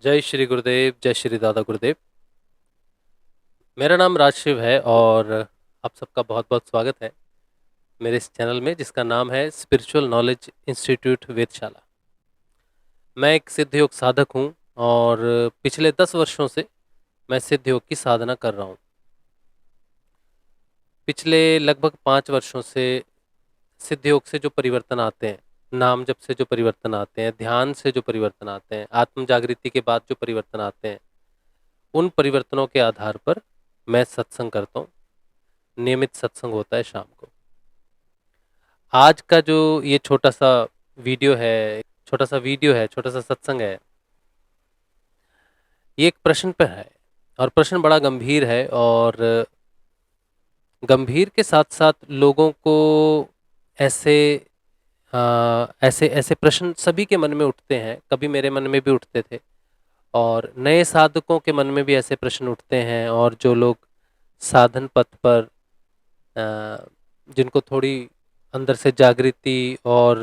जय श्री गुरुदेव, जय श्री दादा गुरुदेव। मेरा नाम राजशिव है और आप सबका बहुत-बहुत स्वागत है मेरे इस चैनल में जिसका नाम है स्पिरिचुअल नॉलेज इंस्टीट्यूट वेधशाला। मैं एक सिद्ध योग साधक हूँ और पिछले 10 वर्षों से मैं सिद्ध योग की साधना कर रहा हूँ। पिछले लगभग 5 वर्षों से सिद्ध योग से जो परिवर्तन आते हैं, नाम जप से जो परिवर्तन आते हैं, ध्यान से जो परिवर्तन आते हैं, आत्म जागृति के बाद जो परिवर्तन आते हैं, उन परिवर्तनों के आधार पर मैं सत्संग करता हूँ। नियमित सत्संग होता है शाम को। आज का जो ये छोटा सा सत्संग है, ये एक प्रश्न पर है और प्रश्न बड़ा गंभीर है और गंभीर के साथ-साथ लोगों को ऐसे ऐसे ऐसे प्रश्न सभी के मन में उठते हैं, कभी मेरे मन में भी उठते थे और नए साधकों के मन में भी ऐसे प्रश्न उठते हैं और जो लोग साधन पथ पर जिनको थोड़ी अंदर से जागृति और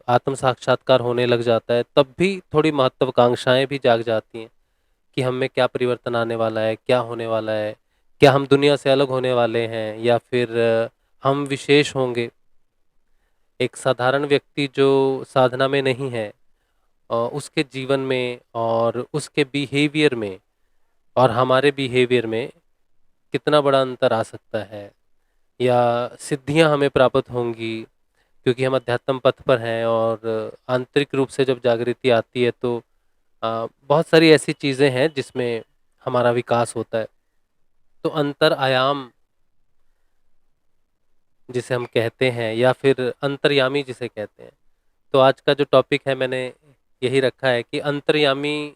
आत्म साक्षात्कार होने लग जाता है, तब भी थोड़ी महत्वाकांक्षाएं भी जाग जाती हैं कि हम में क्या परिवर्तन आने वाला है, क्या होने वाला है, क्या हम दुनिया से अलग होने वाले हैं या फिर हम विशेष होंगे। एक साधारण व्यक्ति जो साधना में नहीं है उसके जीवन में और उसके बिहेवियर में और हमारे बिहेवियर में कितना बड़ा अंतर आ सकता है या सिद्धियां हमें प्राप्त होंगी क्योंकि हम अध्यात्म पथ पर हैं और आंतरिक रूप से जब जागृति आती है तो बहुत सारी ऐसी चीज़ें हैं जिसमें हमारा विकास होता है। तो अंतर आयाम जिसे हम कहते हैं या फिर अंतर्यामी जिसे कहते हैं, तो आज का जो टॉपिक है मैंने यही रखा है कि अंतर्यामी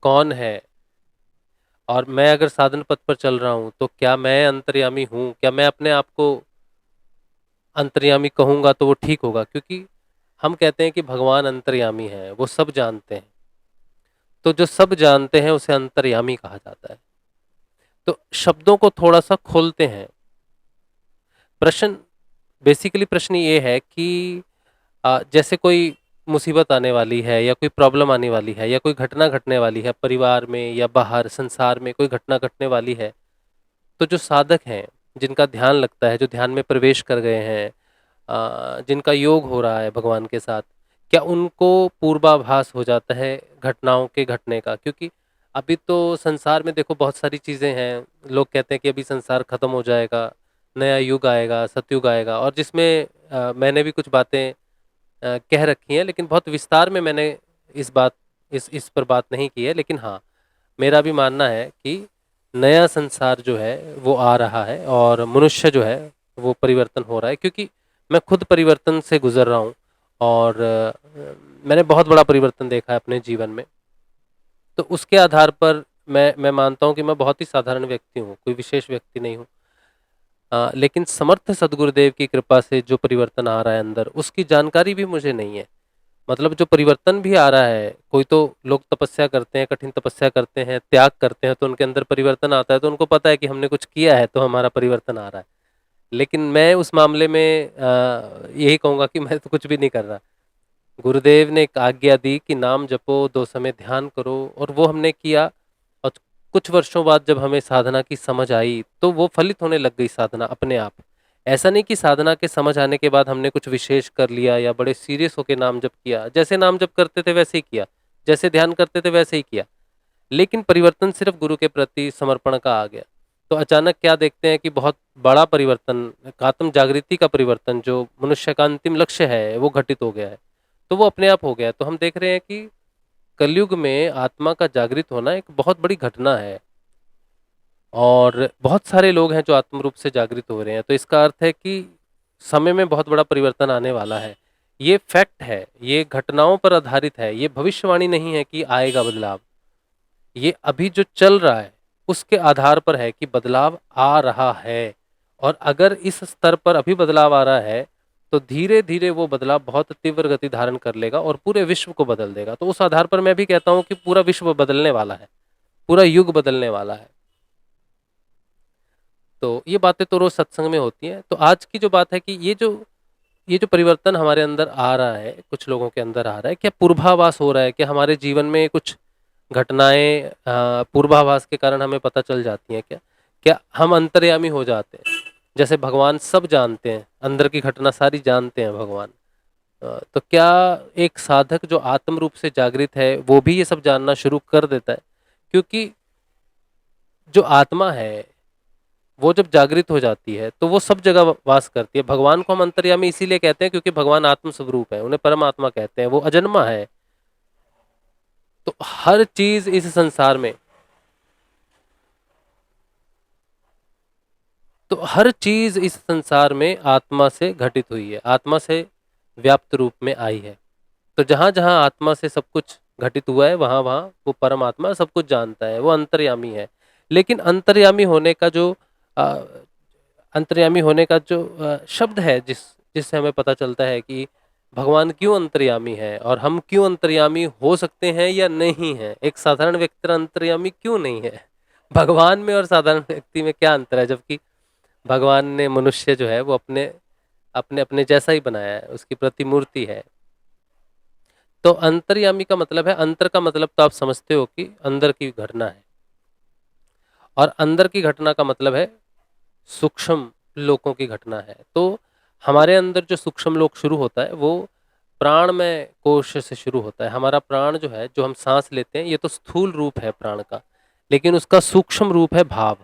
कौन है और मैं अगर साधन पथ पर चल रहा हूँ तो क्या मैं अंतर्यामी हूँ, क्या मैं अपने आप को अंतर्यामी कहूँगा तो वो ठीक होगा क्योंकि हम कहते हैं कि भगवान अंतर्यामी है, वो सब जानते हैं। तो जो सब जानते हैं उसे अंतर्यामी कहा जाता है। तो शब्दों को थोड़ा सा खोलते हैं। प्रश्न बेसिकली प्रश्न ये है कि जैसे कोई मुसीबत आने वाली है या कोई प्रॉब्लम आने वाली है या कोई घटना घटने वाली है परिवार में या बाहर संसार में कोई घटना घटने वाली है, तो जो साधक हैं, जिनका ध्यान लगता है, जो ध्यान में प्रवेश कर गए हैं, जिनका योग हो रहा है भगवान के साथ, क्या उनको पूर्वाभास हो जाता है घटनाओं के घटने का? क्योंकि अभी तो संसार में देखो बहुत सारी चीज़ें हैं, लोग कहते हैं कि अभी संसार खत्म हो जाएगा, नया युग आएगा, सतयुग आएगा और जिसमें मैंने भी कुछ बातें कह रखी हैं लेकिन बहुत विस्तार में मैंने इस बात इस पर बात नहीं की है। लेकिन हाँ, मेरा भी मानना है कि नया संसार जो है वो आ रहा है और मनुष्य जो है वो परिवर्तन हो रहा है क्योंकि मैं खुद परिवर्तन से गुजर रहा हूँ और मैंने बहुत बड़ा परिवर्तन देखा है अपने जीवन में। तो उसके आधार पर मैं मानता हूँ कि मैं बहुत ही साधारण व्यक्ति हूँ, कोई विशेष व्यक्ति नहीं हूँ। लेकिन समर्थ सदगुरुदेव की कृपा से जो परिवर्तन आ रहा है अंदर, उसकी जानकारी भी मुझे नहीं है। मतलब जो परिवर्तन भी आ रहा है, कोई तो लोग तपस्या करते हैं, कठिन तपस्या करते हैं, त्याग करते हैं, तो उनके अंदर परिवर्तन आता है, तो उनको पता है कि हमने कुछ किया है, तो हमारा परिवर्तन आ रहा है। लेकिन मैं उस मामले में यही कहूँगा कि मैं तो कुछ भी नहीं कर रहा। गुरुदेव ने एक आज्ञा दी कि नाम जपो, 2 समय ध्यान करो और वो हमने किया और कुछ वर्षों बाद जब हमें साधना की समझ आई, तो वो फलित होने लग गई साधना अपने आप। ऐसा नहीं कि साधना के समझ आने के बाद हमने कुछ विशेष कर लिया या बड़े सीरियस होके नाम जप किया। जैसे नाम जप करते थे वैसे ही किया, जैसे ध्यान करते थे वैसे ही किया। लेकिन परिवर्तन सिर्फ गुरु के प्रति समर्पण का आ गया। तो अचानक क्या देखते हैं कि बहुत बड़ा परिवर्तन, आत्म जागृति का परिवर्तन जो मनुष्य का अंतिम लक्ष्य है, वो घटित हो गया है। तो वो अपने आप हो गया। तो हम देख रहे हैं कि कलयुग में आत्मा का जागृत होना एक बहुत बड़ी घटना है और बहुत सारे लोग हैं जो आत्म रूप से जागृत हो रहे हैं। तो इसका अर्थ है कि समय में बहुत बड़ा परिवर्तन आने वाला है। ये फैक्ट है, ये घटनाओं पर आधारित है, ये भविष्यवाणी नहीं है कि आएगा बदलाव। ये अभी जो चल रहा है उसके आधार पर है कि बदलाव आ रहा है और अगर इस स्तर पर अभी बदलाव आ रहा है तो धीरे धीरे वो बदलाव बहुत तीव्र गति धारण कर लेगा और पूरे विश्व को बदल देगा। तो उस आधार पर मैं भी कहता हूँ कि पूरा विश्व बदलने वाला है, पूरा युग बदलने वाला है। तो ये बातें तो रोज सत्संग में होती हैं। तो आज की जो बात है कि ये जो ये जो परिवर्तन हमारे अंदर आ रहा है, कुछ लोगों के अंदर आ रहा है, क्या पूर्वाभास हो रहा है? क्या हमारे जीवन में कुछ घटनाएँ पूर्वाभास के कारण हमें पता चल जाती हैं क्या? क्या हम अंतर्यामी हो जाते हैं? जैसे भगवान सब जानते हैं, अंदर की घटना सारी जानते हैं भगवान। तो क्या एक साधक जो आत्म रूप से जागृत है, वो भी ये सब जानना शुरू कर देता है? क्योंकि जो आत्मा है, वो जब जागृत हो जाती है, तो वो सब जगह वास करती है। भगवान को हम अंतर्यामी इसीलिए कहते हैं क्योंकि भगवान आत्म स्वरूप है, उन्हें परमात्मा कहते हैं, वो अजन्मा है। तो हर चीज इस संसार में तो हर चीज इस संसार में आत्मा से घटित हुई है, आत्मा से व्याप्त रूप में आई है। तो जहां जहां आत्मा से सब कुछ घटित हुआ है, वहां वहां वो परमात्मा सब कुछ जानता है, वो अंतर्यामी है। लेकिन अ, अंतर्यामी होने का जो शब्द है, जिससे हमें पता चलता है कि भगवान क्यों अंतर्यामी है और हम क्यों अंतर्यामी हो सकते हैं या नहीं है। एक साधारण व्यक्ति अंतर्यामी क्यों नहीं है? भगवान में और साधारण व्यक्ति में क्या अंतर है? जबकि भगवान ने मनुष्य जो है वो अपने अपने अपने जैसा ही बनाया है, उसकी प्रतिमूर्ति है। तो अंतर्यामी का मतलब है, अंतर का मतलब तो आप समझते हो कि अंदर की घटना है, और अंदर की घटना का मतलब है सूक्ष्म लोकों की घटना है। तो हमारे अंदर जो सूक्ष्म लोक शुरू होता है, वो प्राणमय कोश से शुरू होता है। हमारा प्राण जो है, जो हम सांस लेते हैं, ये तो स्थूल रूप है प्राण का, लेकिन उसका सूक्ष्म रूप है भाव,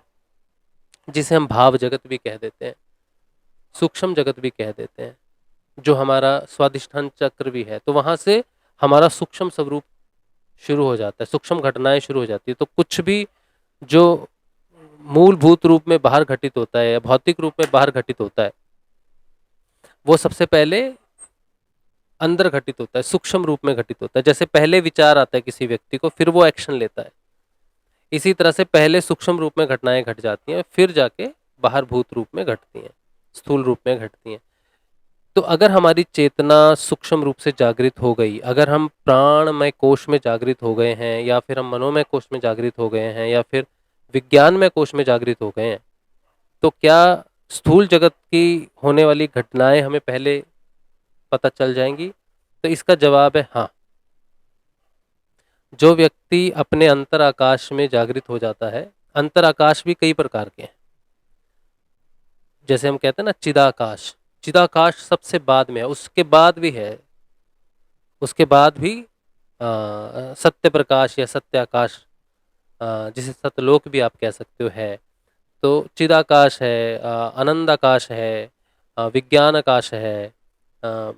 जिसे हम भाव जगत भी कह देते हैं, सूक्ष्म जगत भी कह देते हैं, जो हमारा स्वादिष्ठान चक्र भी है। तो वहां से हमारा सूक्ष्म स्वरूप शुरू हो जाता है, सूक्ष्म घटनाएं शुरू हो जाती है। तो कुछ भी जो मूलभूत रूप में बाहर घटित होता है या भौतिक रूप में बाहर घटित होता है, वो सबसे पहले अंदर घटित होता है, सूक्ष्म रूप में घटित होता है। जैसे पहले विचार आता है किसी व्यक्ति को, फिर वो एक्शन लेता है। इसी तरह से पहले सूक्ष्म रूप में घटनाएं घट जाती हैं, फिर जाके बाहर भूत रूप में घटती हैं, स्थूल रूप में घटती हैं। तो अगर हमारी चेतना सूक्ष्म रूप से जागृत हो गई, अगर हम प्राणमय कोश में जागृत हो गए हैं, या फिर हम मनोमय कोश में जागृत हो गए हैं, या फिर विज्ञानमय कोश में जागृत हो गए हैं, तो क्या स्थूल जगत की होने वाली घटनाएं हमें पहले पता चल जाएंगी? तो इसका जवाब है हाँ। जो व्यक्ति अपने अंतर आकाश में जागृत हो जाता है, अंतर आकाश भी कई प्रकार के हैं। जैसे हम कहते हैं ना चिदाकाश, चिदाकाश सबसे बाद में है, उसके बाद भी है, उसके बाद भी सत्य प्रकाश या सत्याकाश, जिसे सतलोक भी आप कह सकते हो, है। तो चिदाकाश है, आनंद आकाश है, विज्ञान आकाश है, अ,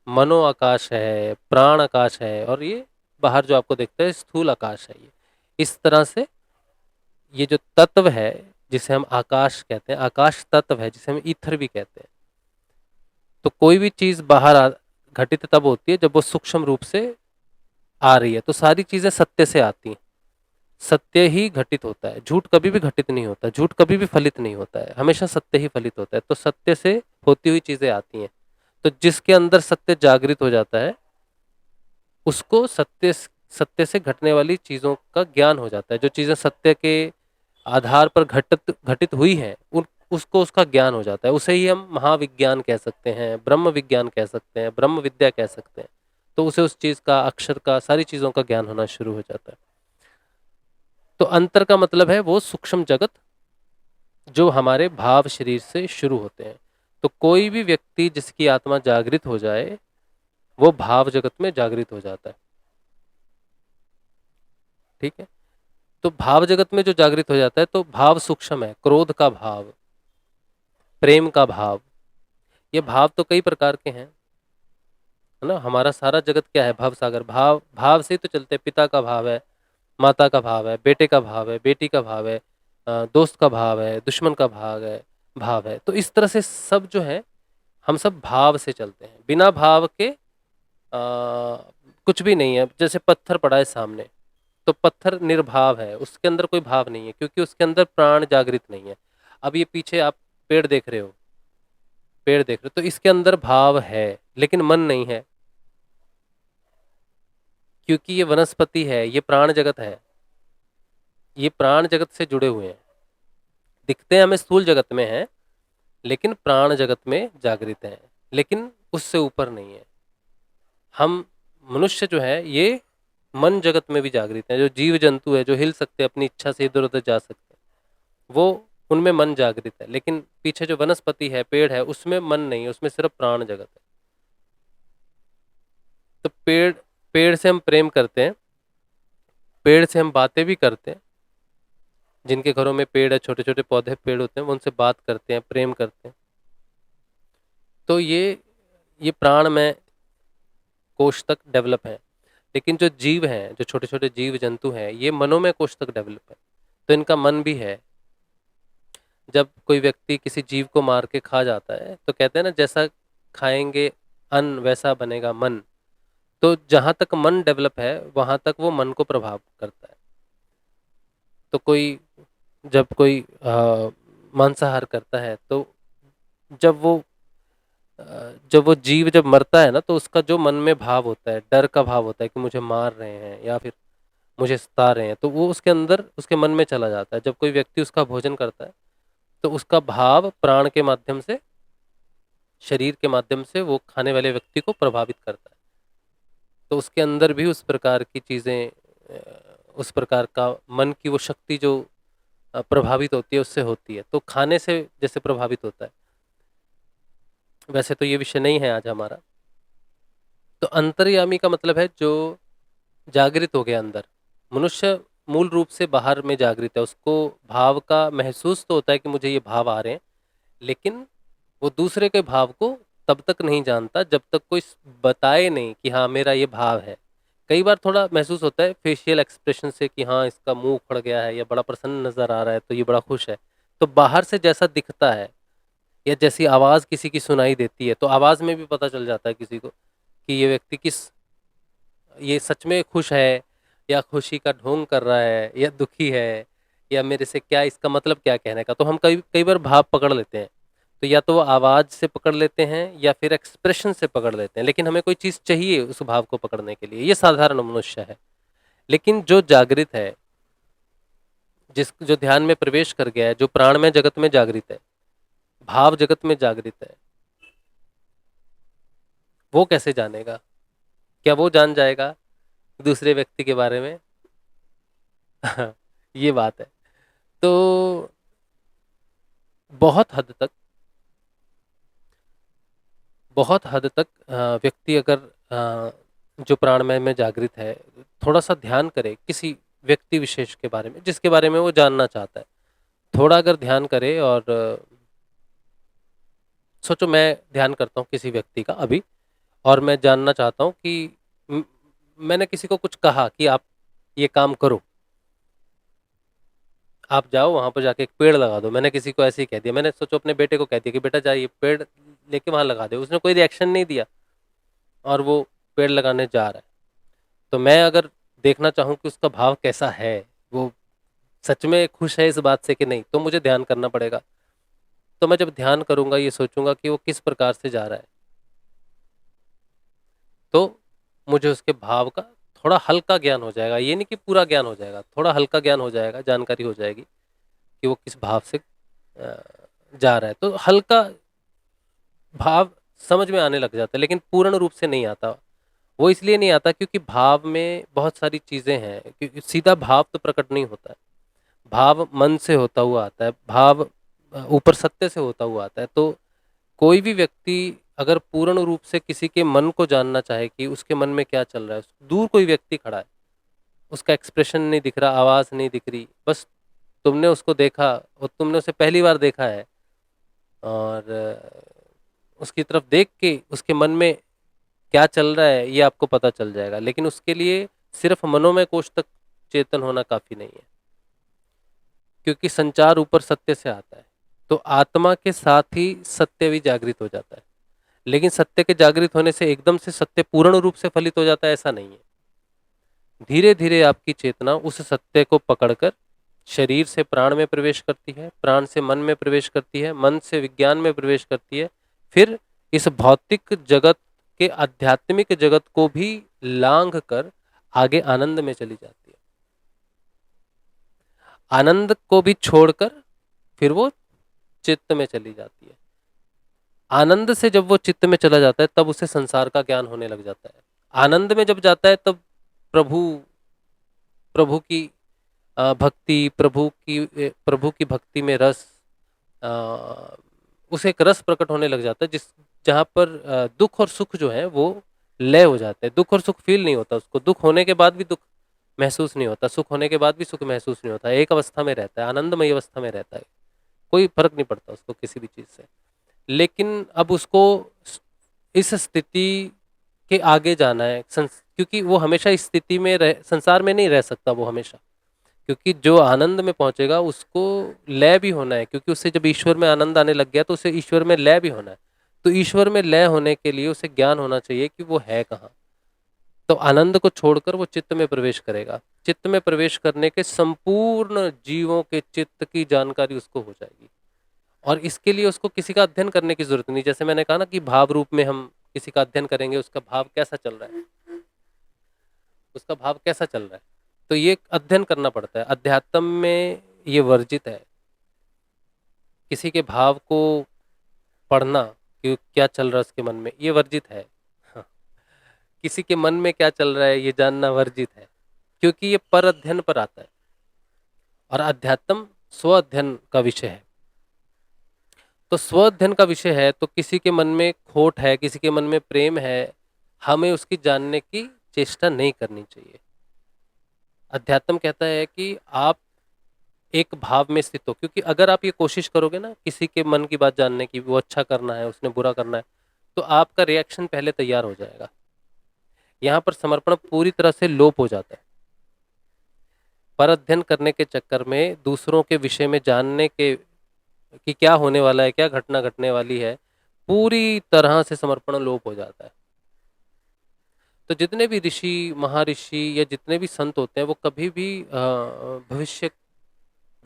मनो आकाश है, प्राण आकाश है, और ये बाहर जो आपको दिखता है स्थूल आकाश है। ये इस तरह से ये जो तत्व है, जिसे हम आकाश कहते हैं, आकाश तत्व है, जिसे हम ईथर भी कहते हैं। तो कोई भी चीज घटित तब होती है जब वो सूक्ष्म रूप से आ रही है। तो सारी चीजें सत्य से आती हैं, सत्य ही घटित होता है, झूठ कभी भी घटित नहीं होता, झूठ कभी भी फलित नहीं होता है, हमेशा सत्य ही फलित होता है। तो सत्य से होती हुई चीजें आती हैं। तो जिसके अंदर सत्य जागृत हो जाता है, उसको सत्य से घटने वाली चीजों का ज्ञान हो जाता है। जो चीजें सत्य के आधार पर घटित घटित हुई हैं, उन उसको उसका ज्ञान हो जाता है। उसे ही हम महाविज्ञान कह सकते हैं, ब्रह्म विज्ञान कह सकते हैं, ब्रह्म विद्या कह सकते हैं। तो उसे उस चीज का, अक्षर का, सारी चीजों का ज्ञान होना शुरू हो जाता है। तो अंतर का मतलब है वो सूक्ष्म जगत जो हमारे भाव शरीर से शुरू होते हैं। तो कोई भी व्यक्ति जिसकी आत्मा जागृत हो जाए, वो भाव जगत में जागृत हो जाता है। ठीक है। तो भाव जगत में जो जागृत हो जाता है, तो भाव सूक्ष्म है, क्रोध का भाव, प्रेम का भाव। ये भाव तो कई प्रकार के हैं, है ना। हमारा सारा जगत क्या है? भाव सागर। भाव भाव से ही तो चलते हैं। पिता का भाव है, माता का भाव है, बेटे का भाव है, बेटी का भाव है, दोस्त का भाव है, दुश्मन का भाव है। तो इस तरह से सब जो है, हम सब भाव से चलते हैं। बिना भाव के कुछ भी नहीं है। जैसे पत्थर पड़ा है सामने, तो पत्थर निर्भाव है, उसके अंदर कोई भाव नहीं है, क्योंकि उसके अंदर प्राण जागृत नहीं है। अब ये पीछे आप पेड़ देख रहे हो, पेड़ देख रहे हो, तो इसके अंदर भाव है, लेकिन मन नहीं है, क्योंकि ये वनस्पति है, ये प्राण जगत है, ये प्राण जगत से जुड़े हुए हैं। दिखते हैं हमें स्थूल जगत में हैं, लेकिन प्राण जगत में जागृत हैं, लेकिन उससे ऊपर नहीं है। हम मनुष्य जो है ये मन जगत में भी जागृत हैं। जो जीव जंतु है जो हिल सकते हैं, अपनी इच्छा से इधर उधर जा सकते हैं, वो उनमें मन जागृत है। लेकिन पीछे जो वनस्पति है, पेड़ है, उसमें मन नहीं है, उसमें सिर्फ प्राण जगत है। तो पेड़ पेड़ से हम प्रेम करते हैं, पेड़ से हम बातें भी करते हैं। जिनके घरों में पेड़ है, छोटे छोटे पौधे पेड़ होते हैं, वो उनसे बात करते हैं, प्रेम करते हैं। तो ये प्राण में कोश तक डेवलप है। लेकिन जो जीव हैं, जो छोटे छोटे जीव जंतु हैं, ये मनोमय कोश तक डेवलप है। तो इनका मन भी है। जब कोई व्यक्ति किसी जीव को मार के खा जाता है तो कहते हैं ना, जैसा खाएंगे अन्न वैसा बनेगा मन। तो जहां तक मन डेवलप है वहां तक वो मन को प्रभाव करता है। तो कोई जब कोई मांसाहार करता है तो जब वो जब वो जीव जब मरता है ना, तो उसका जो मन में भाव होता है, डर का भाव होता है कि मुझे मार रहे हैं या फिर मुझे सता रहे हैं, तो वो उसके अंदर उसके मन में चला जाता है। जब कोई व्यक्ति उसका भोजन करता है तो उसका भाव प्राण के माध्यम से, शरीर के माध्यम से वो खाने वाले व्यक्ति को प्रभावित करता है। तो उसके अंदर भी उस प्रकार की चीज़ें, उस प्रकार का मन की वो शक्ति जो प्रभावित होती है उससे होती है। तो खाने से जैसे प्रभावित होता है। वैसे तो ये विषय नहीं है आज हमारा। तो अंतर्यामी का मतलब है जो जागृत हो गया अंदर। मनुष्य मूल रूप से बाहर में जागृत है, उसको भाव का महसूस तो होता है कि मुझे ये भाव आ रहे हैं, लेकिन वो दूसरे के भाव को तब तक नहीं जानता जब तक कोई बताए नहीं कि हाँ मेरा ये भाव है। कई बार थोड़ा महसूस होता है फेशियल एक्सप्रेशन से कि हाँ इसका मुंह उखड़ गया है या बड़ा प्रसन्न नजर आ रहा है तो ये बड़ा खुश है। तो बाहर से जैसा दिखता है या जैसी आवाज़ किसी की सुनाई देती है, तो आवाज़ में भी पता चल जाता है किसी को कि ये व्यक्ति ये सच में खुश है या खुशी का ढोंग कर रहा है या दुखी है, या मेरे से क्या इसका मतलब क्या कहने का। तो हम कई कई बार भाव पकड़ लेते हैं। तो या तो वो आवाज़ से पकड़ लेते हैं या फिर एक्सप्रेशन से पकड़ लेते हैं, लेकिन हमें कोई चीज़ चाहिए उस भाव को पकड़ने के लिए। ये साधारण मनुष्य है। लेकिन जो जागृत है, जो ध्यान में प्रवेश कर गया है, जो प्राण में जगत में जागृत है, भाव जगत में जागृत है, वो कैसे जानेगा? क्या वो जान जाएगा दूसरे व्यक्ति के बारे में? ये बात है। तो बहुत हद तक व्यक्ति अगर जो प्राणमय में जागृत है, थोड़ा सा ध्यान करे किसी व्यक्ति विशेष के बारे में जिसके बारे में वो जानना चाहता है, थोड़ा अगर ध्यान करे और सोचो मैं ध्यान करता हूँ किसी व्यक्ति का अभी, और मैं जानना चाहता हूँ कि म- मैंने किसी को कुछ कहा कि आप ये काम करो, आप जाओ वहां पर जाके एक पेड़ लगा दो। मैंने किसी को ऐसे ही कह दिया, मैंने सोचो अपने बेटे को कह दिया कि बेटा जा ये पेड़ लेके वहां लगा दे। उसने कोई रिएक्शन नहीं दिया और वो पेड़ लगाने जा रहा है। तो मैं अगर देखना चाहूँ कि उसका भाव कैसा है, वो सच में खुश है इस बात से कि नहीं, तो मुझे ध्यान करना पड़ेगा। तो मैं जब ध्यान करूंगा ये सोचूंगा कि वो किस प्रकार से जा रहा है, तो मुझे उसके भाव का थोड़ा हल्का ज्ञान हो जाएगा। ये नहीं कि पूरा ज्ञान हो जाएगा, थोड़ा हल्का ज्ञान हो जाएगा, जानकारी हो जाएगी कि वो किस भाव से जा रहा है। तो हल्का भाव समझ में आने लग जाता है, लेकिन पूर्ण रूप से नहीं आता। वो इसलिए नहीं आता क्योंकि भाव में बहुत सारी चीजें हैं, क्योंकि सीधा भाव तो प्रकट नहीं होता है। भाव मन से होता हुआ आता है, भाव ऊपर सत्य से होता हुआ आता है। तो कोई भी व्यक्ति अगर पूर्ण रूप से किसी के मन को जानना चाहे कि उसके मन में क्या चल रहा है, दूर कोई व्यक्ति खड़ा है, उसका एक्सप्रेशन नहीं दिख रहा, आवाज नहीं दिख रही, बस तुमने उसको देखा और तुमने उसे पहली बार देखा है, और उसकी तरफ देख के उसके मन में क्या चल रहा है ये आपको पता चल जाएगा। लेकिन उसके लिए सिर्फ मनोमय कोश तक चेतन होना काफी नहीं है, क्योंकि संचार ऊपर सत्य से आता है। तो आत्मा के साथ ही सत्य भी जागृत हो जाता है। लेकिन सत्य के जागृत होने से एकदम से सत्य पूर्ण रूप से फलित हो जाता है, ऐसा नहीं है। धीरे धीरे आपकी चेतना उस सत्य को पकड़कर शरीर से प्राण में प्रवेश करती है, प्राण से मन में प्रवेश करती है, मन से विज्ञान में प्रवेश करती है, फिर इस भौतिक जगत के आध्यात्मिक जगत को भी लांघ कर आगे आनंद में चली जाती है। आनंद को भी छोड़कर फिर वो चित्त में चली जाती है। आनंद से जब वो चित्त में चला जाता है तब उसे संसार का ज्ञान होने लग जाता है। आनंद में जब जाता है तब प्रभु प्रभु की भक्ति, प्रभु की भक्ति में रस, अ, उसे एक रस प्रकट होने लग जाता है जिस जहाँ पर दुख और सुख जो है वो लय हो जाते हैं। दुख और सुख फील नहीं होता उसको, दुख होने के बाद भी दुख महसूस नहीं होता, सुख होने के बाद भी सुख महसूस नहीं होता, एक अवस्था में रहता है, आनंदमयी अवस्था में रहता है, कोई फर्क नहीं पड़ता उसको किसी भी चीज से। लेकिन अब उसको इस स्थिति के आगे जाना है, क्योंकि वो हमेशा इस स्थिति में संसार में नहीं रह सकता वो हमेशा, क्योंकि जो आनंद में पहुंचेगा उसको लय भी होना है, क्योंकि उससे जब ईश्वर में आनंद आने लग गया तो उसे ईश्वर में लय भी होना है। तो ईश्वर में लय होने के लिए उसे ज्ञान होना चाहिए कि वो है कहाँ। तो आनंद को छोड़कर वो चित्त में प्रवेश करेगा, चित्त में प्रवेश करने के संपूर्ण जीवों के चित्त की जानकारी उसको हो जाएगी। और इसके लिए उसको किसी का अध्ययन करने की जरूरत नहीं। जैसे मैंने कहा ना कि भाव रूप में हम किसी का अध्ययन करेंगे, उसका भाव कैसा चल रहा है, उसका भाव कैसा चल रहा है, तो ये अध्ययन करना पड़ता है। अध्यात्म में ये वर्जित है, किसी के भाव को पढ़ना कि क्या चल रहा है उसके मन में, ये वर्जित है। हाँ, किसी के मन में क्या चल रहा है ये जानना वर्जित है, क्योंकि ये पर अध्ययन पर आता है और अध्यात्म स्व अध्ययन का विषय है। तो स्व अध्ययन का विषय है, तो किसी के मन में खोट है, किसी के मन में प्रेम है, हमें उसकी जानने की चेष्टा नहीं करनी चाहिए। अध्यात्म कहता है कि आप एक भाव में स्थित हो, क्योंकि अगर आप ये कोशिश करोगे ना किसी के मन की बात जानने की, वो अच्छा करना है उसने बुरा करना है, तो आपका रिएक्शन पहले तैयार हो जाएगा। यहाँ पर समर्पण पूरी तरह से लोप हो जाता है। पर अध्ययन करने के चक्कर में दूसरों के विषय में जानने के कि क्या होने वाला है, क्या घटना घटने वाली है, पूरी तरह से समर्पण लोप हो जाता है। तो जितने भी ऋषि महर्षि या जितने भी संत होते हैं वो कभी भी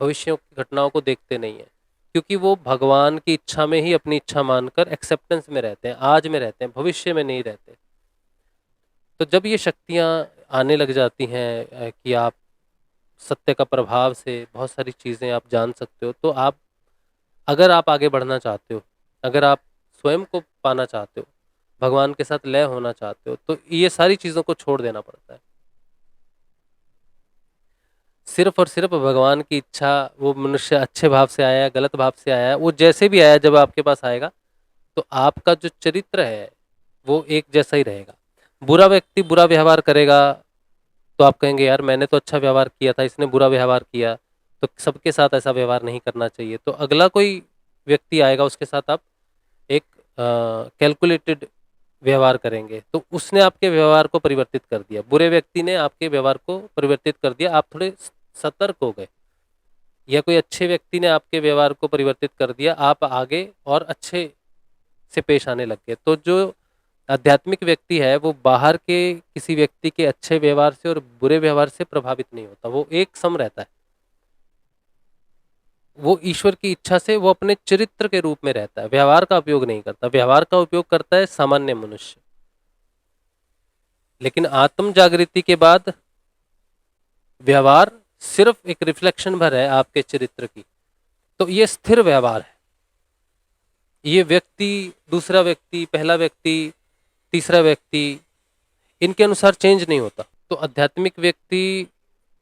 भविष्यों की घटनाओं को देखते नहीं है, क्योंकि वो भगवान की इच्छा में ही अपनी इच्छा मानकर एक्सेप्टेंस में रहते हैं, आज में रहते हैं, भविष्य में नहीं रहते। तो जब ये शक्तियाँ आने लग जाती हैं कि आप सत्य का प्रभाव से बहुत सारी चीज़ें आप जान सकते हो, तो आप अगर आप आगे बढ़ना चाहते हो, अगर आप स्वयं को पाना चाहते हो, भगवान के साथ लय होना चाहते हो, तो ये सारी चीज़ों को छोड़ देना पड़ता है। सिर्फ और सिर्फ भगवान की इच्छा, वो मनुष्य अच्छे भाव से आया है गलत भाव से आया है, वो जैसे भी आया जब आपके पास आएगा तो आपका जो चरित्र है वो एक जैसा ही रहेगा। बुरा व्यक्ति बुरा व्यवहार करेगा तो आप कहेंगे यार मैंने तो अच्छा व्यवहार किया था, इसने बुरा व्यवहार किया, तो सबके साथ ऐसा व्यवहार नहीं करना चाहिए। तो अगला कोई व्यक्ति आएगा उसके साथ आप एक कैलकुलेटेड व्यवहार करेंगे, तो उसने आपके व्यवहार को परिवर्तित कर दिया, बुरे व्यक्ति ने आपके व्यवहार को परिवर्तित कर दिया, आप थोड़े सतर्क हो गए। या कोई अच्छे व्यक्ति ने आपके व्यवहार को परिवर्तित कर दिया, आप आगे और अच्छे से पेश आने लग गए। तो जो आध्यात्मिक व्यक्ति है वो बाहर के किसी व्यक्ति के अच्छे व्यवहार से और बुरे व्यवहार से प्रभावित नहीं होता, वो एक सम रहता है। वो ईश्वर की इच्छा से वो अपने चरित्र के रूप में रहता है, व्यवहार का उपयोग नहीं करता। व्यवहार का उपयोग करता है सामान्य मनुष्य, लेकिन आत्म जागृति के बाद व्यवहार सिर्फ एक रिफ्लेक्शन भर है आपके चरित्र की। तो ये स्थिर व्यवहार है, ये व्यक्ति, दूसरा व्यक्ति, पहला व्यक्ति, तीसरा व्यक्ति, इनके अनुसार चेंज नहीं होता। तो आध्यात्मिक व्यक्ति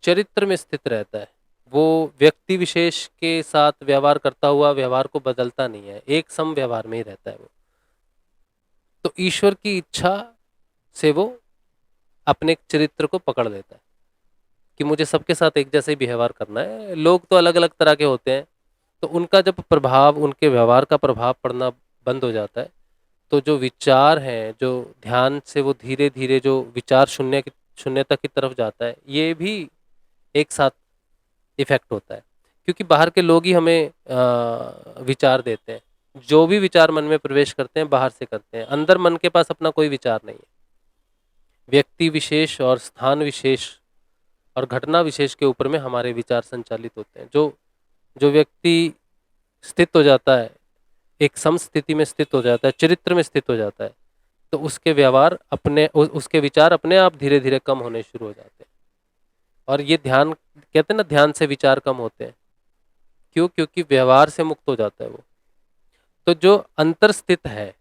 चरित्र में स्थित रहता है, वो व्यक्ति विशेष के साथ व्यवहार करता हुआ व्यवहार को बदलता नहीं है, एक सम व्यवहार में ही रहता है वो। तो ईश्वर की इच्छा से वो अपने चरित्र को पकड़ लेता है कि मुझे सबके साथ एक जैसे ही व्यवहार करना है। लोग तो अलग अलग तरह के होते हैं, तो उनका जब प्रभाव, उनके व्यवहार का प्रभाव पड़ना बंद हो जाता है, तो जो विचार हैं, जो ध्यान से वो धीरे धीरे जो विचार शून्यता की तरफ जाता है, ये भी एक साथ इफेक्ट होता है। क्योंकि बाहर के लोग ही हमें विचार देते हैं, जो भी विचार मन में प्रवेश करते हैं बाहर से करते हैं, अंदर मन के पास अपना कोई विचार नहीं है। व्यक्ति विशेष और स्थान विशेष और घटना विशेष के ऊपर में हमारे विचार संचालित होते हैं। जो जो व्यक्ति स्थित हो जाता है, एक समस्थिति में स्थित हो जाता है, चरित्र में स्थित हो जाता है, तो उसके व्यवहार उसके विचार अपने आप धीरे धीरे कम होने शुरू हो जाते हैं। और ये ध्यान कहते हैं ना, ध्यान से विचार कम होते हैं। क्यों? क्योंकि व्यवहार से मुक्त हो जाता है वो। तो जो अंतर्स्थित है,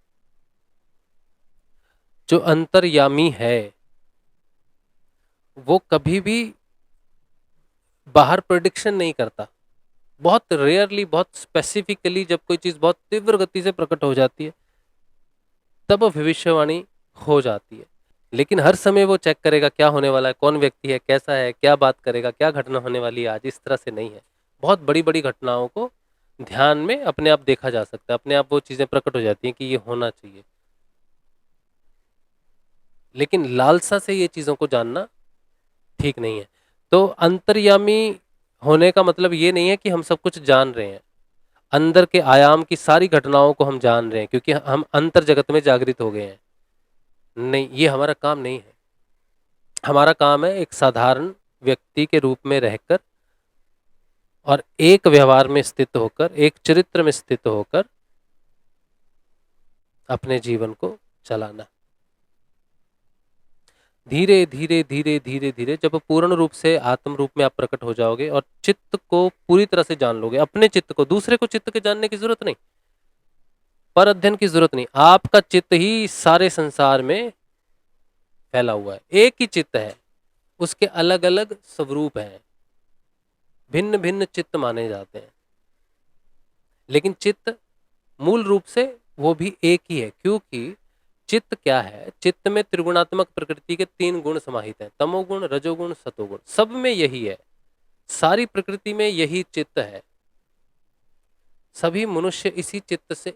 जो अंतर्यामी है, वो कभी भी बाहर प्रेडिक्शन नहीं करता। बहुत रेयरली, बहुत स्पेसिफिकली जब कोई चीज बहुत तीव्र गति से प्रकट हो जाती है तब भविष्यवाणी हो जाती है। लेकिन हर समय वो चेक करेगा क्या होने वाला है, कौन व्यक्ति है, कैसा है, क्या बात करेगा, क्या घटना होने वाली है आज, इस तरह से नहीं है। बहुत बड़ी बड़ी घटनाओं को ध्यान में अपने आप देखा जा सकता है, अपने आप वो चीजें प्रकट हो जाती हैं कि ये होना चाहिए। लेकिन लालसा से ये चीजों को जानना ठीक नहीं है। तो अंतर्यामी होने का मतलब ये नहीं है कि हम सब कुछ जान रहे हैं, अंदर के आयाम की सारी घटनाओं को हम जान रहे हैं क्योंकि हम अंतर जगत में जागृत हो गए हैं। नहीं, ये हमारा काम नहीं है। हमारा काम है एक साधारण व्यक्ति के रूप में रहकर और एक व्यवहार में स्थित होकर, एक चरित्र में स्थित होकर अपने जीवन को चलाना। धीरे धीरे धीरे धीरे धीरे जब पूर्ण रूप से आत्म रूप में आप प्रकट हो जाओगे और चित्त को पूरी तरह से जान लोगे, अपने चित्त को, दूसरे को चित्त के जानने की जरूरत नहीं, पर अध्ययन की जरूरत नहीं, आपका चित्त ही सारे संसार में फैला हुआ है। एक ही चित्त है, उसके अलग अलग स्वरूप हैं, भिन्न भिन्न चित्त माने जाते हैं, लेकिन चित्त मूल रूप से वो भी एक ही है। क्योंकि चित्त क्या है, चित्त में त्रिगुणात्मक प्रकृति के 3 गुण समाहित हैं, तमोगुण, रजोगुण, सतोगुण, सब में यही है, सारी प्रकृति में यही चित्त है। सभी मनुष्य इसी चित्त से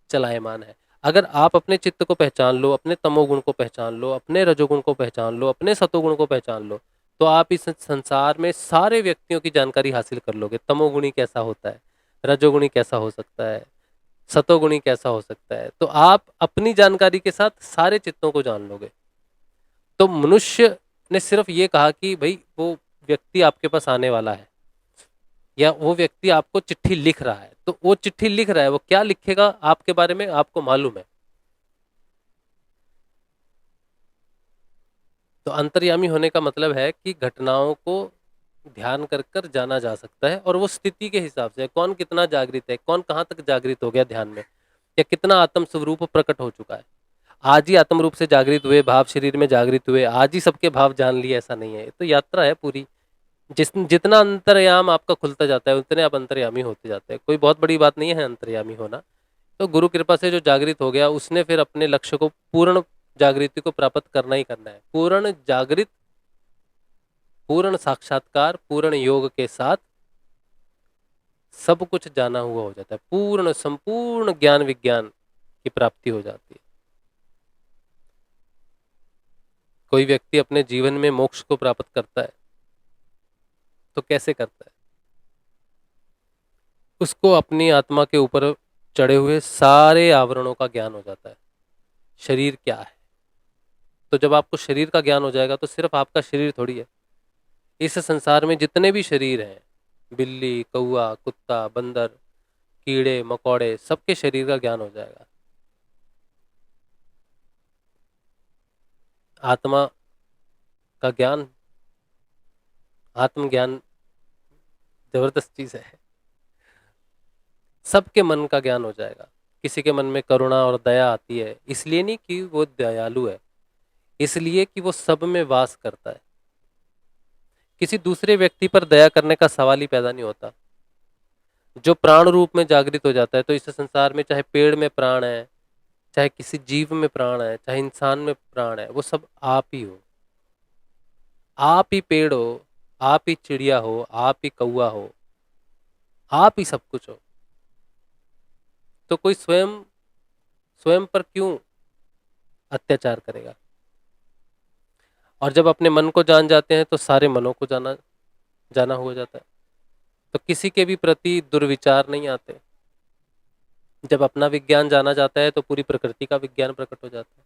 चलायमान है। अगर आप अपने चित्त को पहचान लो, अपने तमोगुण को पहचान लो, अपने रजोगुण को पहचान लो, अपने सतोगुण को पहचान लो, तो आप इस संसार में सारे व्यक्तियों की जानकारी हासिल कर लोगे। तमोगुणी कैसा होता है, रजोगुणी कैसा हो सकता है, सतोगुणी कैसा हो सकता है, तो आप अपनी जानकारी के साथ सारे चित्तों को जान लोगे। तो मनुष्य ने सिर्फ ये कहा कि भाई वो व्यक्ति आपके पास आने वाला है या वो व्यक्ति आपको चिट्ठी लिख रहा है, तो वो चिट्ठी लिख रहा है, वो क्या लिखेगा आपके बारे में आपको मालूम है। तो अंतर्यामी होने का मतलब है कि घटनाओं को ध्यान कर कर जाना जा सकता है और वो स्थिति के हिसाब से, कौन कितना जागृत है, कौन कहाँ तक जागृत हो गया ध्यान में, या कितना आत्म स्वरूप प्रकट हो चुका है। आज ही आत्म रूप से जागृत हुए, भाव शरीर में जागृत हुए, आज ही सबके भाव जान लिए, ऐसा नहीं है। तो यात्रा है पूरी। जितना अंतर्याम आपका खुलता जाता है उतने आप अंतर्यामी होते जाते हैं। कोई बहुत बड़ी बात नहीं है अंतर्यामी होना। तो गुरु कृपा से जो जागृत हो गया उसने फिर अपने लक्ष्य को, पूर्ण जागृति को प्राप्त करना ही करना है। पूर्ण जागृत, पूर्ण साक्षात्कार, पूर्ण योग के साथ सब कुछ जाना हुआ हो जाता है, पूर्ण संपूर्ण ज्ञान विज्ञान की प्राप्ति हो जाती है। कोई व्यक्ति अपने जीवन में मोक्ष को प्राप्त करता है तो कैसे करता है? उसको अपनी आत्मा के ऊपर चढ़े हुए सारे आवरणों का ज्ञान हो जाता है। शरीर क्या है, तो जब आपको शरीर का ज्ञान हो जाएगा तो सिर्फ आपका शरीर थोड़ी है, इस संसार में जितने भी शरीर हैं, बिल्ली, कौआ, कुत्ता, बंदर, कीड़े मकोड़े, सबके शरीर का ज्ञान हो जाएगा। आत्मा का ज्ञान, आत्मज्ञान जबरदस्त चीज है। सबके मन का ज्ञान हो जाएगा। किसी के मन में करुणा और दया आती है, इसलिए नहीं कि वो दयालु है, इसलिए कि वो सब में वास करता है। किसी दूसरे व्यक्ति पर दया करने का सवाल ही पैदा नहीं होता। जो प्राण रूप में जागृत हो जाता है, तो इस संसार में चाहे पेड़ में प्राण है, चाहे किसी जीव में प्राण है, चाहे इंसान में प्राण है, वो सब आप ही हो। आप ही पेड़ हो, आप ही चिड़िया हो, आप ही कौआ हो, आप ही सब कुछ हो। तो कोई स्वयं स्वयं पर क्यों अत्याचार करेगा? और जब अपने मन को जान जाते हैं तो सारे मनों को जाना जाना हो जाता है। तो किसी के भी प्रति दुर्विचार नहीं आते। जब अपना विज्ञान जाना जाता है तो पूरी प्रकृति का विज्ञान प्रकट हो जाता है।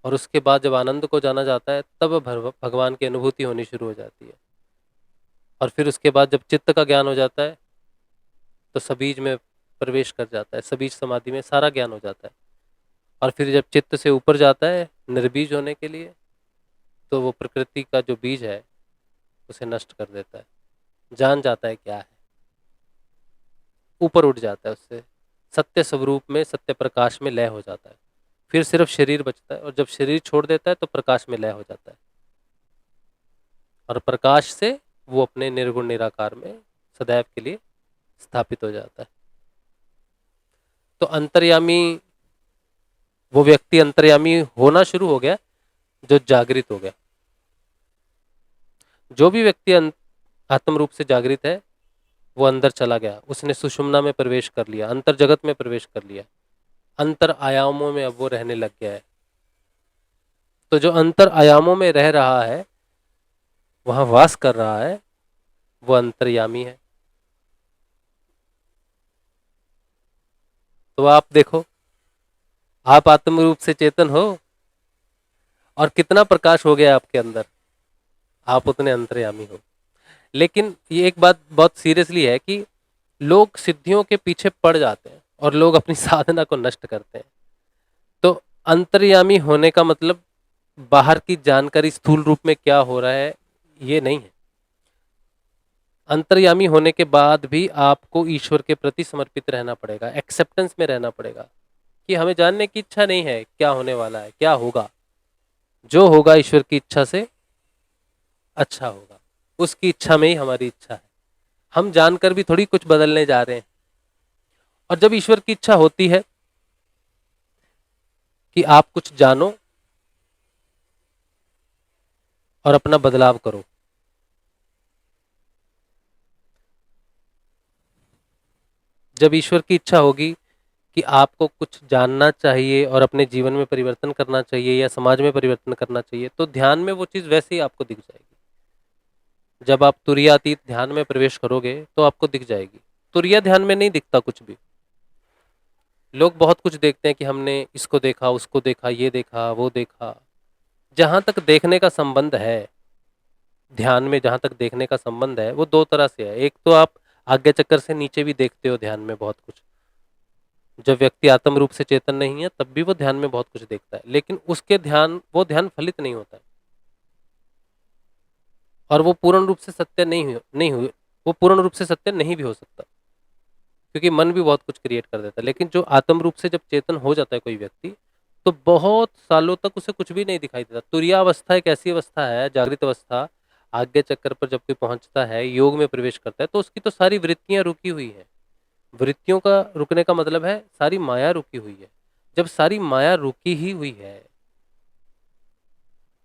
और उसके बाद जब आनंद को जाना जाता है तब भगवान की अनुभूति होनी शुरू हो जाती है। और फिर उसके बाद जब चित्त का ज्ञान हो जाता है तो सबीज में प्रवेश कर जाता है, सबीज समाधि में सारा ज्ञान हो जाता है। और फिर जब चित्त से ऊपर जाता है निर्बीज होने के लिए, तो वो प्रकृति का जो बीज है उसे नष्ट कर देता है, जान जाता है क्या है। ऊपर उठ जाता है उससे, सत्य स्वरूप में, सत्य प्रकाश में लय हो जाता है। फिर सिर्फ शरीर बचता है, और जब शरीर छोड़ देता है तो प्रकाश में लय हो जाता है, और प्रकाश से वो अपने निर्गुण निराकार में सदैव के लिए स्थापित हो जाता है। तो अंतर्यामी, वो व्यक्ति अंतर्यामी होना शुरू हो गया जो जागृत हो गया। जो भी व्यक्ति आत्म रूप से जागृत है वो अंदर चला गया, उसने सुषुम्ना में प्रवेश कर लिया, अंतर जगत में प्रवेश कर लिया, अंतर आयामों में अब वो रहने लग गया है। तो जो अंतर आयामों में रह रहा है, वहां वास कर रहा है, वो अंतर्यामी है। तो आप देखो, आप आत्म रूप से चेतन हो और कितना प्रकाश हो गया आपके अंदर, आप उतने अंतर्यामी हो। लेकिन ये एक बात बहुत सीरियसली है कि लोग सिद्धियों के पीछे पड़ जाते हैं और लोग अपनी साधना को नष्ट करते हैं। तो अंतर्यामी होने का मतलब बाहर की जानकारी स्थूल रूप में क्या हो रहा है ये नहीं है। अंतर्यामी होने के बाद भी आपको ईश्वर के प्रति समर्पित रहना पड़ेगा, एक्सेप्टेंस में रहना पड़ेगा कि हमें जानने की इच्छा नहीं है क्या होने वाला है, क्या होगा। जो होगा ईश्वर की इच्छा से अच्छा होगा, उसकी इच्छा में ही हमारी इच्छा है। हम जानकर भी थोड़ी कुछ बदलने जा रहे हैं। और जब ईश्वर की इच्छा होती है कि आप कुछ जानो और अपना बदलाव करो, जब ईश्वर की इच्छा होगी कि आपको कुछ जानना चाहिए और अपने जीवन में परिवर्तन करना चाहिए या समाज में परिवर्तन करना चाहिए, तो ध्यान में वो चीज वैसे ही आपको दिख जाएगी। जब आप तुरीयातीत ध्यान में प्रवेश करोगे तो आपको दिख जाएगी। तुरीया ध्यान में नहीं दिखता कुछ भी। लोग बहुत कुछ देखते हैं कि हमने इसको देखा, उसको देखा, ये देखा, वो देखा। जहां तक देखने का संबंध है, ध्यान में जहां तक देखने का संबंध है वो दो तरह से है। एक तो आप आज्ञा चक्कर से नीचे भी देखते हो ध्यान में बहुत कुछ। जब व्यक्ति आत्म रूप से चेतन नहीं है तब भी वो ध्यान में बहुत कुछ देखता है, लेकिन उसके वो ध्यान फलित नहीं होता है, और वो पूर्ण रूप से सत्य नहीं हुए, वो पूर्ण रूप से सत्य नहीं भी हो सकता, क्योंकि मन भी बहुत कुछ क्रिएट कर देता है। लेकिन जो आत्म रूप से जब चेतन हो जाता है कोई व्यक्ति, तो बहुत सालों तक उसे कुछ भी नहीं दिखाई देता। तुरीया अवस्था एक ऐसी अवस्था है, जागृत अवस्था, आज्ञा चक्कर पर जब कोई पहुंचता है, योग में प्रवेश करता है, तो उसकी तो सारी वृत्तियां रुकी हुई है। वृत्तियों का रुकने का मतलब है सारी माया रुकी हुई है। जब सारी माया रुकी ही हुई है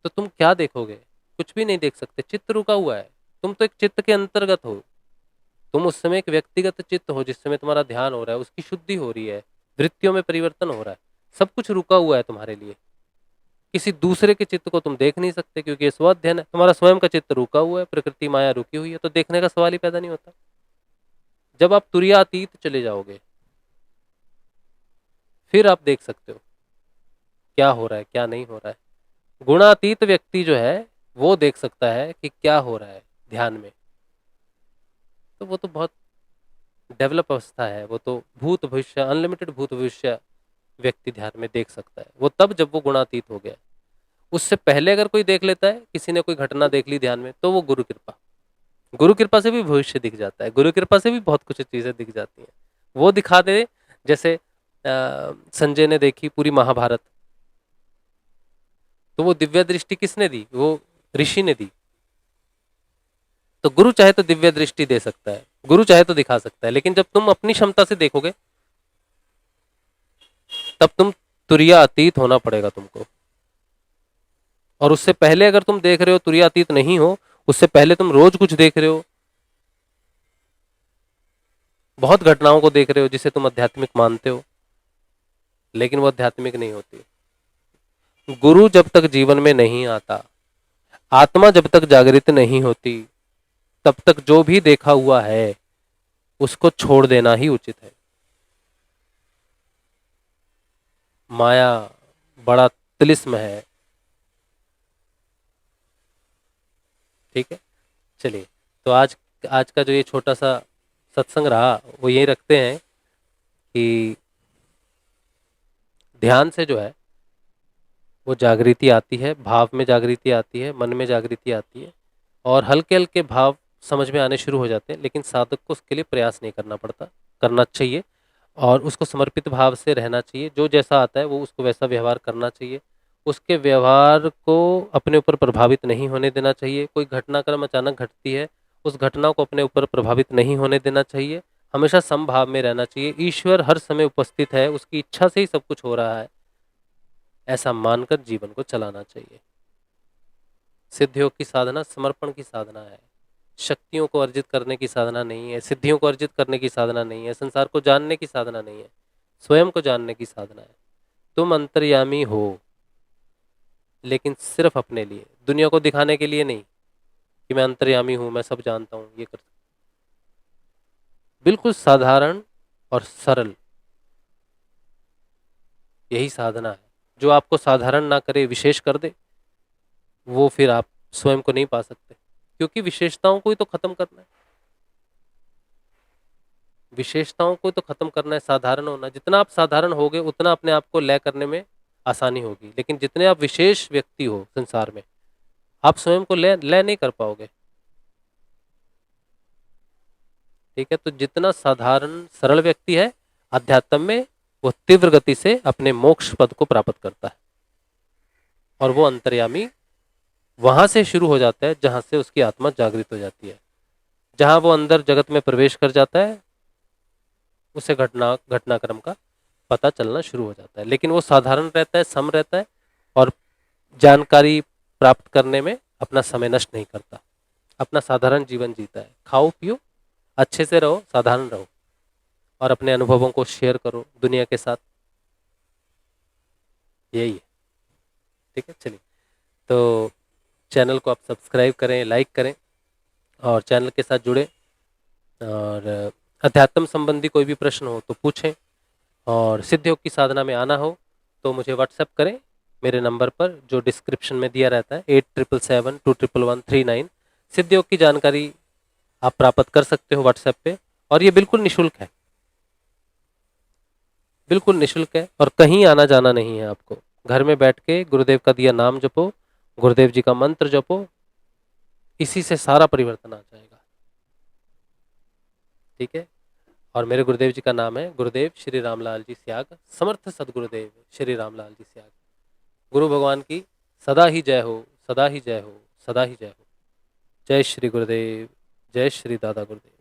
तो तुम क्या देखोगे? कुछ भी नहीं देख सकते, चित्त रुका हुआ है। तुम तो एक चित्त के अंतर्गत हो। तुम उस समय एक व्यक्तिगत चित्त हो, जिस समय तुम्हारा ध्यान हो रहा है, उसकी शुद्धि हो रही है, वृत्तियों में परिवर्तन हो रहा है, सब कुछ रुका हुआ है तुम्हारे लिए। किसी दूसरे के चित्त को तुम देख नहीं सकते, क्योंकि ये स्वाध्ययन है। तुम्हारा स्वयं का चित्त रुका हुआ है, प्रकृति माया रुकी हुई है, तो देखने का सवाल ही पैदा नहीं होता। जब आप तुरीयातीत चले जाओगे फिर आप देख सकते हो क्या हो रहा है, क्या नहीं हो रहा है। गुणातीत व्यक्ति जो है वो देख सकता है कि क्या हो रहा है ध्यान में। तो वो तो बहुत डेवलप अवस्था है, वो तो भूत भविष्य, अनलिमिटेड भूत भविष्य व्यक्ति ध्यान में देख सकता है। वो तब जब वो गुणातीत हो गया। उससे पहले अगर कोई देख लेता है, किसी ने कोई घटना देख ली ध्यान में, तो वो गुरु कृपा, गुरु कृपा से भी भविष्य दिख जाता है, गुरु कृपा से भी बहुत कुछ चीजें दिख जाती हैं। वो दिखा दे, जैसे संजय ने देखी पूरी महाभारत, तो वो दिव्य दृष्टि किसने दी? वो ऋषि ने दी। तो गुरु चाहे तो दिव्य दृष्टि दे सकता है, गुरु चाहे तो दिखा सकता है, लेकिन जब तुम अपनी क्षमता से देखोगे तब तुम तुरिया अतीत होना पड़ेगा तुमको। और उससे पहले अगर तुम देख रहे हो तुरिया अतीत नहीं हो, उससे पहले तुम रोज कुछ देख रहे हो, बहुत घटनाओं को देख रहे हो जिसे तुम आध्यात्मिक मानते हो, लेकिन वो आध्यात्मिक नहीं होती। गुरु जब तक जीवन में नहीं आता, आत्मा जब तक जागृत नहीं होती, तब तक जो भी देखा हुआ है उसको छोड़ देना ही उचित है। माया बड़ा तिलिस्म है। ठीक है, चलिए। तो आज आज का जो ये छोटा सा सत्संग रहा वो यही रखते हैं कि ध्यान से जो है वो जागृति आती है, भाव में जागृति आती है, मन में जागृति आती है, और हल्के हल्के भाव समझ में आने शुरू हो जाते हैं, लेकिन साधक को उसके लिए प्रयास नहीं करना पड़ता। करना चाहिए और उसको समर्पित भाव से रहना चाहिए। जो जैसा आता है वो उसको वैसा व्यवहार करना चाहिए। उसके व्यवहार को अपने ऊपर प्रभावित नहीं होने देना चाहिए। कोई घटनाक्रम अचानक घटती है, उस घटना को अपने ऊपर प्रभावित नहीं होने देना चाहिए। हमेशा समभाव में रहना चाहिए। ईश्वर हर समय उपस्थित है, उसकी इच्छा से ही सब कुछ हो रहा है, ऐसा मानकर जीवन को चलाना चाहिए। सिद्धियों की साधना समर्पण की साधना है। शक्तियों को अर्जित करने की साधना नहीं है, सिद्धियों को अर्जित करने की साधना नहीं है, संसार को जानने की साधना नहीं है, स्वयं को जानने की साधना है। तुम अंतर्यामी हो, लेकिन सिर्फ अपने लिए, दुनिया को दिखाने के लिए नहीं कि मैं अंतर्यामी हूं, मैं सब जानता हूं, ये कर। बिल्कुल साधारण और सरल, यही साधना है। जो आपको साधारण ना करे, विशेष कर दे, वो फिर आप स्वयं को नहीं पा सकते, क्योंकि विशेषताओं को ही तो खत्म करना है। विशेषताओं को तो खत्म करना है, साधारण होना। जितना आप साधारण होगे उतना अपने आप को लय करने में आसानी होगी, लेकिन जितने आप विशेष व्यक्ति हो संसार में, आप स्वयं को लय नहीं कर पाओगे। ठीक है, तो जितना साधारण सरल व्यक्ति है अध्यात्म में, वो तीव्र गति से अपने मोक्ष पद को प्राप्त करता है। और वो अंतर्यामी वहां से शुरू हो जाता है जहां से उसकी आत्मा जागृत हो जाती है। जहां वो अंदर जगत में प्रवेश कर जाता है, उसे घटनाक्रम का पता चलना शुरू हो जाता है। लेकिन वो साधारण रहता है, सम रहता है और जानकारी प्राप्त करने में अपना समय नष्ट नहीं करता, अपना साधारण जीवन जीता है। खाओ पियो, अच्छे से रहो, साधारण रहो और अपने अनुभवों को शेयर करो दुनिया के साथ। यही है। ठीक है, चलिए, तो चैनल को आप सब्सक्राइब करें, लाइक करें और चैनल के साथ जुड़े। और अध्यात्म संबंधी कोई भी प्रश्न हो तो पूछें, और सिद्धियों की साधना में आना हो तो मुझे व्हाट्सएप करें मेरे नंबर पर, जो डिस्क्रिप्शन में दिया रहता है, 8777211139। सिद्धियों की जानकारी आप प्राप्त कर सकते हो व्हाट्सएप पे, और ये बिल्कुल निशुल्क है, बिल्कुल निशुल्क है। और कहीं आना जाना नहीं है आपको। घर में बैठ के गुरुदेव का दिया नाम जपो, गुरुदेव जी का मंत्र जपो, इसी से सारा परिवर्तन आ जाएगा। ठीक है, और मेरे गुरुदेव जी का नाम है गुरुदेव श्री रामलाल जी स्याग, समर्थ सदगुरुदेव श्री रामलाल जी स्याग। गुरु भगवान की सदा ही जय हो, सदा ही जय हो, सदा ही जय हो। जय श्री गुरुदेव, जय श्री दादा गुरुदेव।